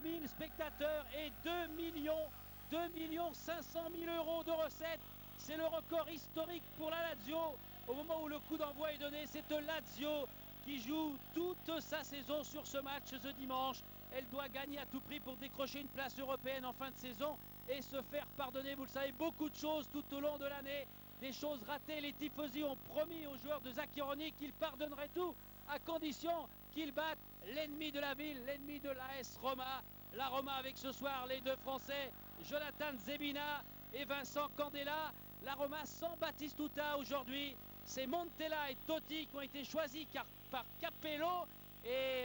000 spectateurs et 2 500 000 euros de recettes. C'est le record historique pour la Lazio. Au moment où le coup d'envoi est donné, c'est Lazio qui joue toute sa saison sur ce match ce dimanche. Elle doit gagner à tout prix pour décrocher une place européenne en fin de saison et se faire pardonner, vous le savez, beaucoup de choses tout au long de l'année. Des choses ratées, les tifosi ont promis aux joueurs de Zaccheroni qu'ils pardonneraient tout à condition qu'ils battent l'ennemi de la ville, l'ennemi de l'AS Roma. La Roma avec ce soir les deux Français, Jonathan Zebina et Vincent Candela. La Roma sans Batistuta aujourd'hui. C'est Montella et Totti qui ont été choisis par Capello. Et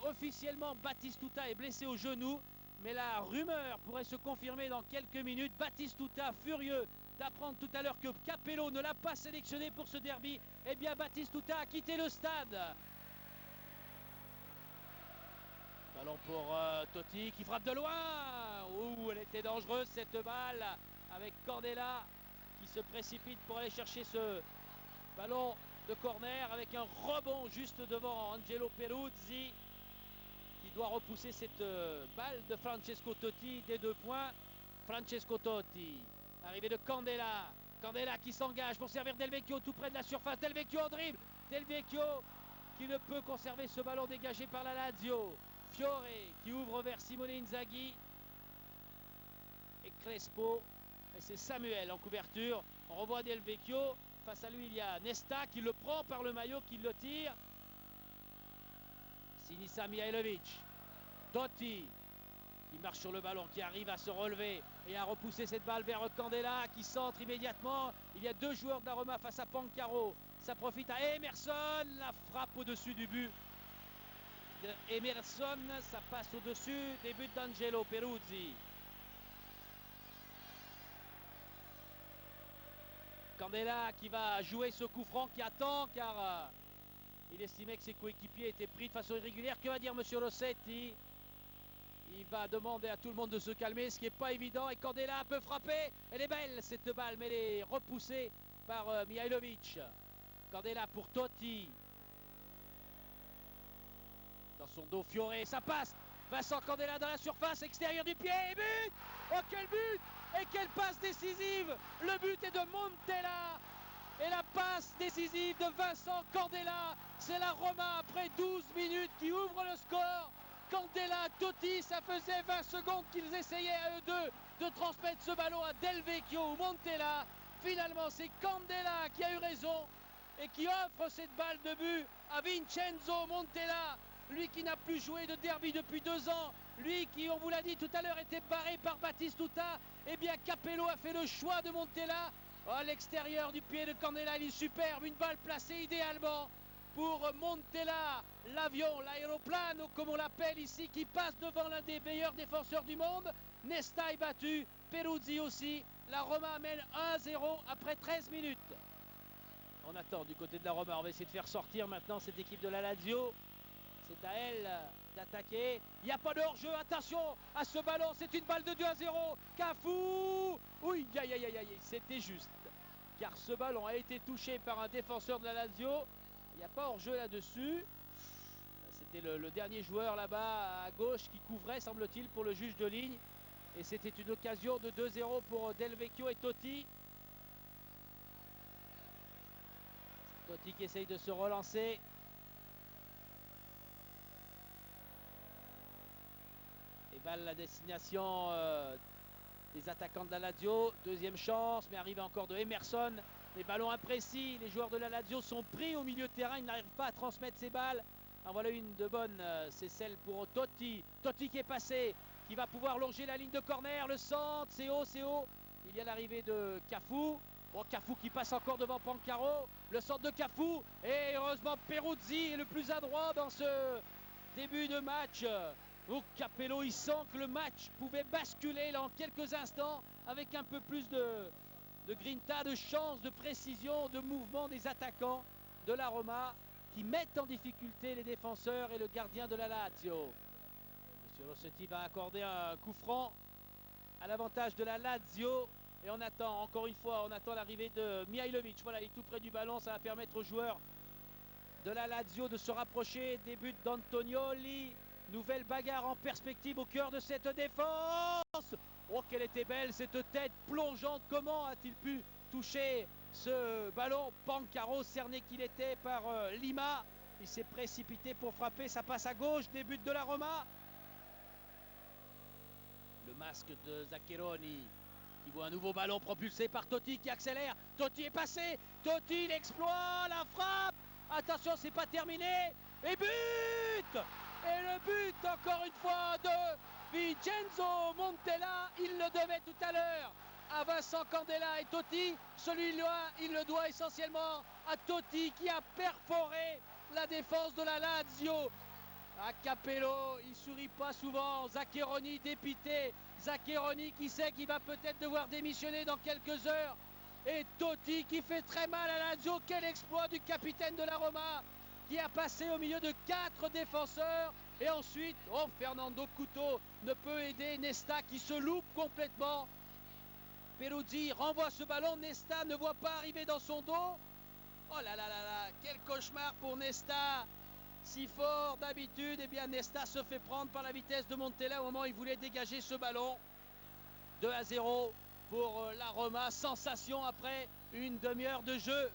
officiellement, Batistuta est blessé au genou. Mais la rumeur pourrait se confirmer dans quelques minutes. Batistuta furieux d'apprendre tout à l'heure que Capello ne l'a pas sélectionné pour ce derby. Eh bien, Batistuta a quitté le stade. Ballon pour Totti qui frappe de loin. Ouh, elle était dangereuse cette balle avec Candela qui se précipite pour aller chercher ce ballon de corner avec un rebond juste devant Angelo Peruzzi qui doit repousser cette balle de Francesco Totti des 2 points. Francesco Totti, arrivée de Candela. Candela qui s'engage pour servir Del Vecchio tout près de la surface. Del Vecchio en dribble. Del Vecchio qui ne peut conserver ce ballon dégagé par la Lazio. Fiore qui ouvre vers Simone Inzaghi. Et Crespo. Et c'est Samuel en couverture. On revoit Del Vecchio. Face à lui, il y a Nesta qui le prend par le maillot, qui le tire. Sinisa Mihailovic. Totti qui marche sur le ballon, qui arrive à se relever et à repousser cette balle vers Candela qui centre immédiatement. Il y a 2 joueurs de la Roma face à Pancaro. Ça profite à Emerson. La frappe au-dessus du but de Emerson. Ça passe au-dessus des buts d'Angelo Peruzzi. Candela qui va jouer ce coup franc, qui attend car il estimait que ses coéquipiers étaient pris de façon irrégulière. Que va dire Monsieur Rossetti? Il va demander à tout le monde de se calmer, ce qui n'est pas évident. Et Candela peut frapper. Elle est belle cette balle, mais elle est repoussée par Mihailovic. Candela pour Totti. Dans son dos, Fiore, ça passe. Vincent Candela dans la surface extérieure du pied. Et but! Oh, quel but! Et quelle passe décisive! Le but est de Montella. Et la passe décisive de Vincent Candela. C'est la Roma après 12 minutes qui ouvre le score. Candela, Totti, ça faisait 20 secondes qu'ils essayaient à eux deux de transmettre ce ballon à Del Vecchio ou Montella. Finalement, c'est Candela qui a eu raison et qui offre cette balle de but à Vincenzo Montella. Lui qui n'a plus joué de derby depuis 2 ans, lui qui, on vous l'a dit tout à l'heure, était barré par Batistuta. Eh bien, Capello a fait le choix de Montella. À l'extérieur du pied de Candela, il est superbe, une balle placée idéalement pour Montella, l'avion, l'aéroplano comme on l'appelle ici, qui passe devant l'un des meilleurs défenseur du monde. Nesta est battu, Peruzzi aussi. La Roma mène 1-0 après 13 minutes. On attend du côté de la Roma, on va essayer de faire sortir maintenant cette équipe de la Lazio. C'est à elle d'attaquer. Il n'y a pas de hors-jeu. Attention à ce ballon. C'est une balle de 2-0. Cafu. Oui, aïe, aïe, aïe, aïe. C'était juste. Car ce ballon a été touché par un défenseur de la Lazio. Il n'y a pas hors-jeu là-dessus. C'était le dernier joueur là-bas à gauche qui couvrait, semble-t-il, pour le juge de ligne. Et c'était une occasion de 2-0 pour Del Vecchio et Totti. Totti qui essaye de se relancer. Et balle la destination des attaquants de la Lazio. Deuxième chance, mais arrive encore de Emerson. Les ballons imprécis. Les joueurs de la Lazio sont pris au milieu de terrain. Ils n'arrivent pas à transmettre ces balles. En voilà une de bonne. C'est celle pour Totti. Totti qui est passé, qui va pouvoir longer la ligne de corner. Le centre, c'est haut, c'est haut. Il y a l'arrivée de Cafu. Oh, Cafu qui passe encore devant Pancaro. Le centre de Cafu. Et heureusement, Peruzzi est le plus adroit dans ce début de match. Donc Capello, il sent que le match pouvait basculer là en quelques instants avec un peu plus de grinta, de chance, de précision, de mouvement des attaquants de la Roma qui mettent en difficulté les défenseurs et le gardien de la Lazio. Monsieur Rossetti va accorder un coup franc à l'avantage de la Lazio. Et on attend, encore une fois, on attend l'arrivée de Mihailovic. Voilà, il est tout près du ballon, ça va permettre aux joueurs de la Lazio de se rapprocher des buts d'Antonioli. Nouvelle bagarre en perspective au cœur de cette défense. Oh, qu'elle était belle cette tête plongeante. Comment a-t-il pu toucher ce ballon? Pancaro, cerné qu'il était par Lima. Il s'est précipité pour frapper. Ça passe à gauche. Début de la Roma. Le masque de Zaccheroni qui voit un nouveau ballon propulsé par Totti qui accélère. Totti est passé. Totti, l'exploit, la frappe. Attention, c'est pas terminé. Et but! Et le but, encore une fois, de Vincenzo Montella. Il le devait tout à l'heure à Vincent Candela et Totti. Celui-là, il le doit essentiellement à Totti qui a perforé la défense de la Lazio. À Capello, il sourit pas souvent. Zaccheroni dépité. Zaccheroni qui sait qu'il va peut-être devoir démissionner dans quelques heures. Et Totti qui fait très mal à Lazio. Quel exploit du capitaine de la Roma qui a passé au milieu de 4 défenseurs. Et ensuite, oh, Fernando Couto ne peut aider Nesta qui se loupe complètement. Peruzzi renvoie ce ballon. Nesta ne voit pas arriver dans son dos. Oh là là là là, quel cauchemar pour Nesta. Si fort d'habitude, eh bien Nesta se fait prendre par la vitesse de Montella au moment où il voulait dégager ce ballon. 2-0 pour la Roma. Sensation après une demi-heure de jeu.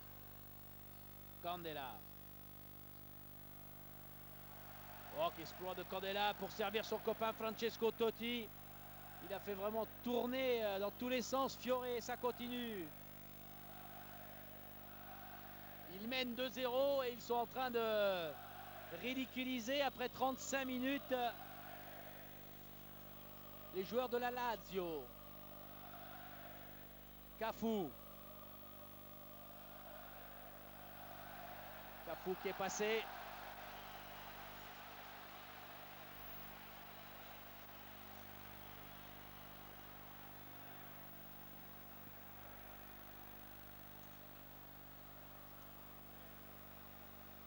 Candela. Oh, qu'exploit de Candela pour servir son copain Francesco Totti. Il a fait vraiment tourner dans tous les sens Fiore et ça continue. Ils mènent 2-0 et ils sont en train de ridiculiser après 35 minutes les joueurs de la Lazio. Cafu. Cafu qui est passé.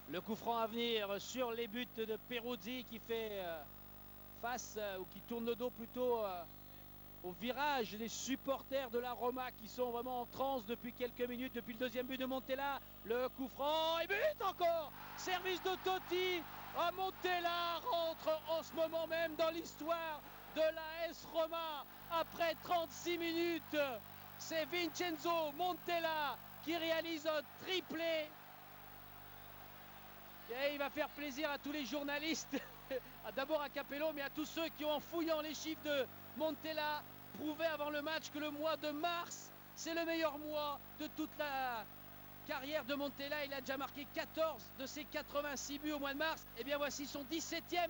Le coup franc à venir sur les buts de Peruzzi qui fait face ou qui tourne le dos plutôt au virage des supporters de la Roma qui sont vraiment en transe depuis quelques minutes, depuis le deuxième but de Montella. Le coup franc et but encore. Service de Totti. Oh, Montella rentre en ce moment même dans l'histoire de la AS Roma après 36 minutes. C'est Vincenzo Montella qui réalise un triplé. Et il va faire plaisir à tous les journalistes, d'abord à Capello, mais à tous ceux qui ont, en fouillant les chiffres de Montella, prouvé avant le match que le mois de mars, c'est le meilleur mois de toute la carrière de Montella. Il a déjà marqué 14 de ses 86 buts au mois de mars. Et bien voici son 17e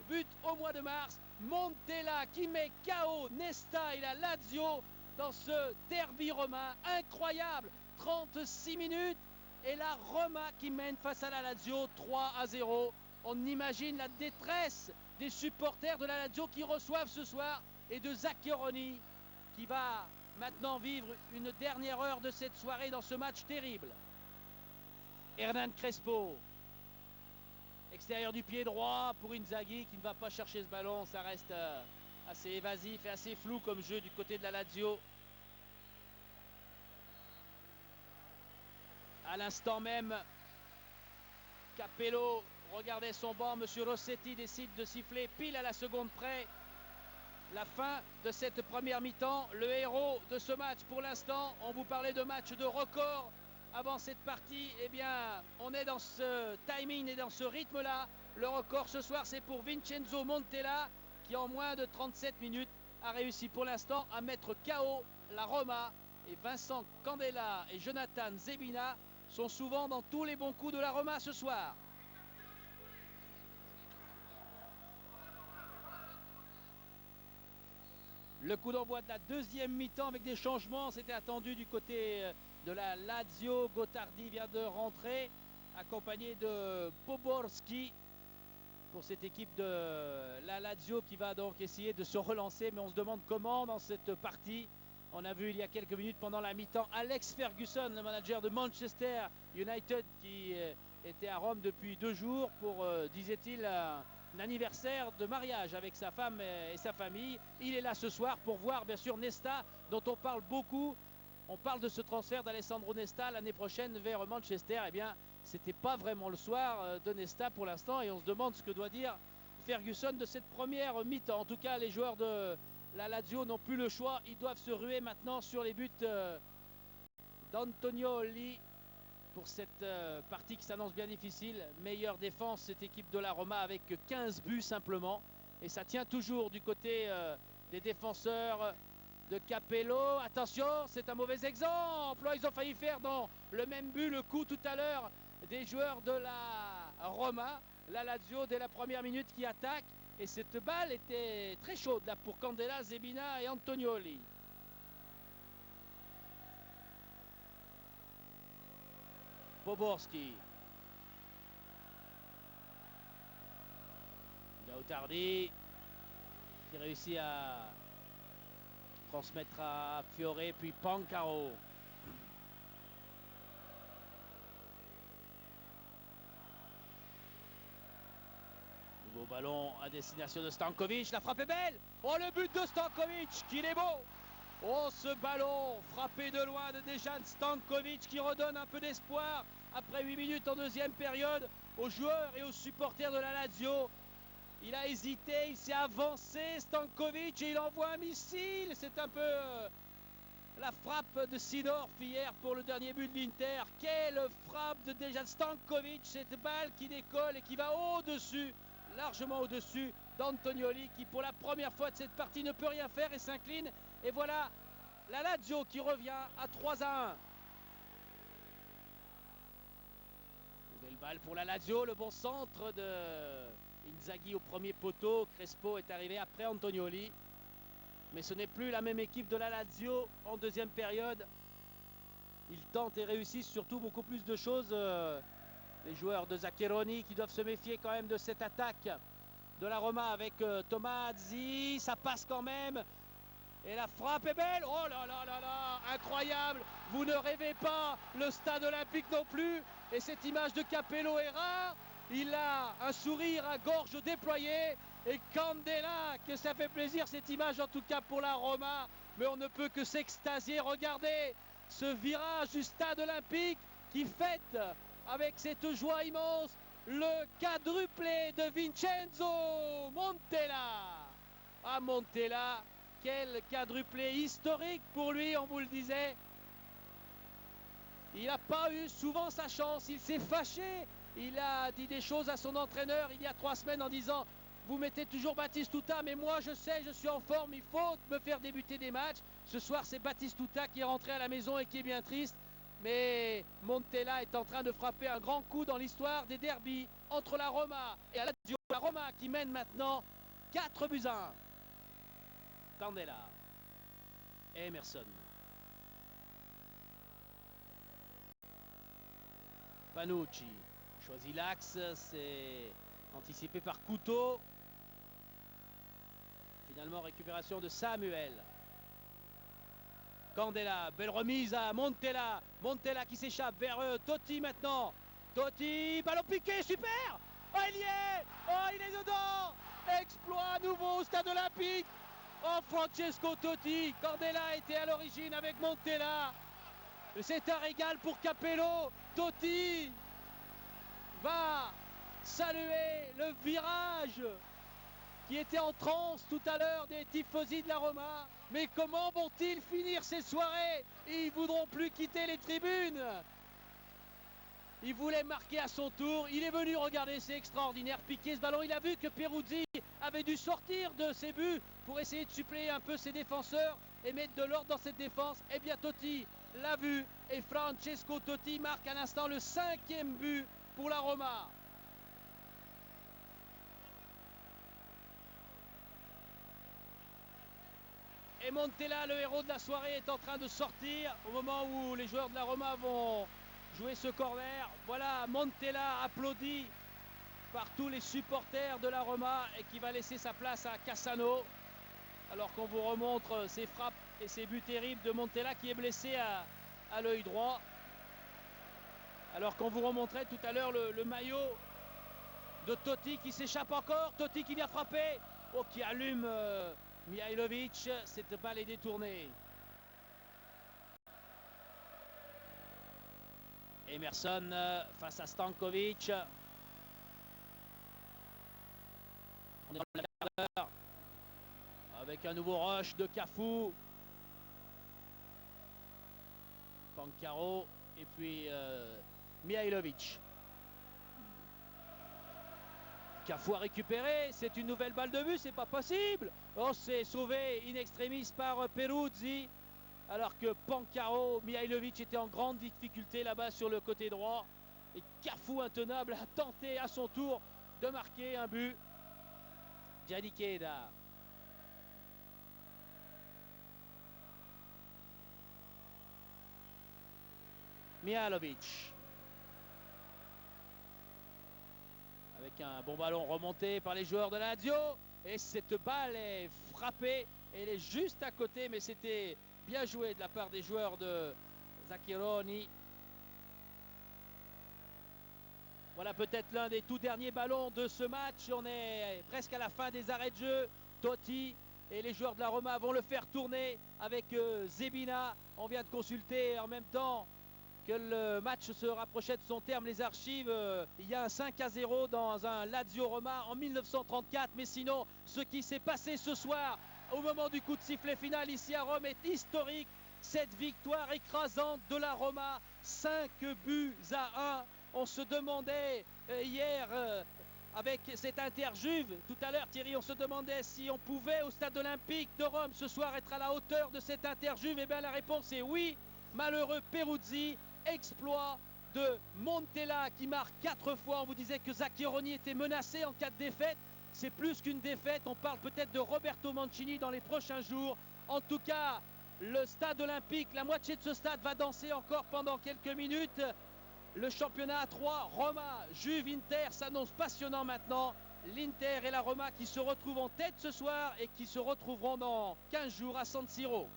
but au mois de mars. Montella qui met KO Nesta et la Lazio dans ce derby romain incroyable. 36 minutes. Et la Roma qui mène face à la Lazio 3-0. On imagine la détresse des supporters de la Lazio qui reçoivent ce soir et de Zaccheroni qui va maintenant vivre une dernière heure de cette soirée dans ce match terrible. Hernan Crespo. Extérieur du pied droit pour Inzaghi qui ne va pas chercher ce ballon. Ça reste assez évasif et assez flou comme jeu du côté de la Lazio. À l'instant même, Capello regardait son banc. Monsieur Rossetti décide de siffler pile à la seconde près la fin de cette première mi-temps. Le héros de ce match pour l'instant, on vous parlait de match de record avant cette partie. Eh bien, on est dans ce timing et dans ce rythme-là. Le record ce soir, c'est pour Vincenzo Montella qui en moins de 37 minutes a réussi pour l'instant à mettre KO la Roma. Et Vincent Candela et Jonathan Zebina sont souvent dans tous les bons coups de la Roma ce soir. Le coup d'envoi de la deuxième mi-temps avec des changements, c'était attendu du côté de la Lazio. Gottardi vient de rentrer, accompagné de Poborski pour cette équipe de la Lazio qui va donc essayer de se relancer. Mais on se demande comment dans cette partie. On a vu il y a quelques minutes pendant la mi-temps Alex Ferguson, le manager de Manchester United qui était à Rome depuis 2 jours pour, disait-il, un anniversaire de mariage avec sa femme et sa famille. Il est là ce soir pour voir bien sûr Nesta dont on parle beaucoup. On parle de ce transfert d'Alessandro Nesta l'année prochaine vers Manchester. Eh bien, c'était pas vraiment le soir de Nesta pour l'instant et on se demande ce que doit dire Ferguson de cette première mi-temps. En tout cas, les joueurs de la Lazio n'ont plus le choix. Ils doivent se ruer maintenant sur les buts d'Antonioli pour cette partie qui s'annonce bien difficile. Meilleure défense, cette équipe de la Roma, avec 15 buts simplement. Et ça tient toujours du côté des défenseurs de Capello. Attention, c'est un mauvais exemple. Ils ont failli faire dans le même but le coup tout à l'heure des joueurs de la Roma. La Lazio, dès la première minute, qui attaque. Et cette balle était très chaude là pour Candela, Zebina et Antonioli. Poborski. Lautardì qui réussit à transmettre à Fiore, puis Pancaro. Nouveau ballon à destination de Stankovic. La frappe est belle. Oh, le but de Stankovic, qu'il est beau. Oh, ce ballon frappé de loin de Dejan Stankovic qui redonne un peu d'espoir après 8 minutes en deuxième période aux joueurs et aux supporters de la Lazio. Il a hésité, il s'est avancé, Stankovic, et il envoie un missile. C'est un peu la frappe de Seedorf hier pour le dernier but de l'Inter. Quelle frappe de Dejan Stankovic, cette balle qui décolle et qui va au-dessus, largement au-dessus d'Antonioli, qui pour la première fois de cette partie ne peut rien faire et s'incline. Et voilà la Lazio qui revient à 3-1. Nouvelle balle pour la Lazio, le bon centre de Inzaghi au premier poteau. Crespo est arrivé après Antonioli. Mais ce n'est plus la même équipe de la Lazio en deuxième période. Ils tentent et réussissent surtout beaucoup plus de choses. Les joueurs de Zaccheroni qui doivent se méfier quand même de cette attaque de la Roma avec Tomazzi. Ça passe quand même. Et la frappe est belle. Oh là là là là, incroyable. Vous ne rêvez pas, le stade olympique non plus. Et cette image de Capello est rare. Il a un sourire à gorge déployée. Et Candela, que ça fait plaisir cette image en tout cas pour la Roma. Mais on ne peut que s'extasier. Regardez ce virage du stade olympique qui fête avec cette joie immense le quadruplé de Vincenzo Montella. Ah, Montella, quel quadruplé historique pour lui, on vous le disait. Il n'a pas eu souvent sa chance, il s'est fâché. Il a dit des choses à son entraîneur il y a 3 semaines en disant « Vous mettez toujours Batistuta, mais moi je sais, je suis en forme, il faut me faire débuter des matchs. » Ce soir, c'est Batistuta qui est rentré à la maison et qui est bien triste. Mais Montella est en train de frapper un grand coup dans l'histoire des derbies entre la Roma et la Lazio. La Roma qui mène maintenant 4-1. Candela. Emerson. Panucci choisit l'axe, c'est anticipé par Couteau. Finalement, récupération de Samuel. Candela, belle remise à Montella. Montella qui s'échappe vers Totti maintenant. Totti, ballon piqué, super. Oh, il y est. Oh, il est dedans. Exploit nouveau au stade olympique. Oh, Francesco Totti. Candela était à l'origine avec Montella. C'est un régal pour Capello. Totti va saluer le virage qui était en transe tout à l'heure des tifosi de la Roma. Mais comment vont-ils finir ces soirées? Ils ne voudront plus quitter les tribunes. Il voulait marquer à son tour. Il est venu regarder, c'est extraordinaire, piquer ce ballon. Il a vu que Peruzzi avait dû sortir de ses buts pour essayer de suppléer un peu ses défenseurs et mettre de l'ordre dans cette défense. Eh bien, Totti l'a vu et Francesco Totti marque à l'instant le 5e but pour la Roma. Et Montella, le héros de la soirée, est en train de sortir au moment où les joueurs de la Roma vont jouer ce corner. Voilà Montella applaudi par tous les supporters de la Roma et qui va laisser sa place à Cassano. Alors qu'on vous remontre ses frappes et ses buts terribles de Montella qui est blessé à l'œil droit. Alors qu'on vous remontrait tout à l'heure le maillot de Totti qui s'échappe encore. Totti qui vient frapper. Oh, qui allume Mihailovic. Cette balle est détournée. Emerson face à Stankovic. avec un nouveau rush de Cafu. Pancaro et puis Mihailovic. Cafu a récupéré, c'est une nouvelle balle de but, c'est pas possible. Oh, c'est sauvé in extremis par Peruzzi, alors que Pancaro, Mihailovic était en grande difficulté là-bas sur le côté droit. Et Cafu, intenable, a tenté à son tour de marquer un but. Gianni Queda. Mihailovic. Avec un bon ballon remonté par les joueurs de la Lazio. Et cette balle est frappée. Elle est juste à côté, mais c'était bien joué de la part des joueurs de Zaccheroni. Voilà peut-être l'un des tout derniers ballons de ce match. On est presque à la fin des arrêts de jeu. Totti et les joueurs de la Roma vont le faire tourner avec Zebina. On vient de consulter en même temps que le match se rapprochait de son terme, les archives. Il y a un 5-0 dans un Lazio-Roma en 1934. Mais sinon, ce qui s'est passé ce soir au moment du coup de sifflet final ici à Rome est historique. Cette victoire écrasante de la Roma, 5-1. On se demandait hier avec cette interjuve, tout à l'heure Thierry, on se demandait si on pouvait au stade olympique de Rome ce soir être à la hauteur de cette interjuve. Et bien la réponse est oui. Malheureux Peruzzi, exploit de Montella qui marque 4 fois. On vous disait que Zaccheroni était menacé en cas de défaite. C'est plus qu'une défaite, on parle peut-être de Roberto Mancini dans les prochains jours. En tout cas, le stade olympique, la moitié de ce stade va danser encore pendant quelques minutes. Le championnat à 3, Roma, Juve, Inter s'annonce passionnant maintenant. L'Inter et la Roma qui se retrouvent en tête ce soir et qui se retrouveront dans 15 jours à San Siro.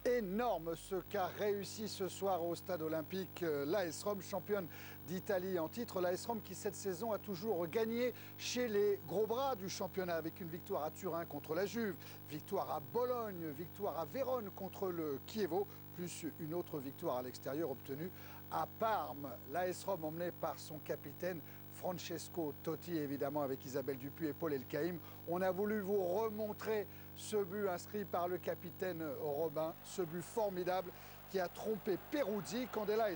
Énorme ce qu'a réussi ce soir au stade olympique l'AS Rome, championne d'Italie en titre. L'AS Rome qui cette saison a toujours gagné chez les gros bras du championnat avec une victoire à Turin contre la Juve, victoire à Bologne, victoire à Vérone contre le Chievo, plus une autre victoire à l'extérieur obtenue à Parme. L'AS Rome emmenée par son capitaine Francesco Totti, évidemment avec Isabelle Dupuis et Paul Elkaïm. On a voulu vous remontrer ce but inscrit par le capitaine Robin, ce but formidable qui a trompé Peruzzi. Candela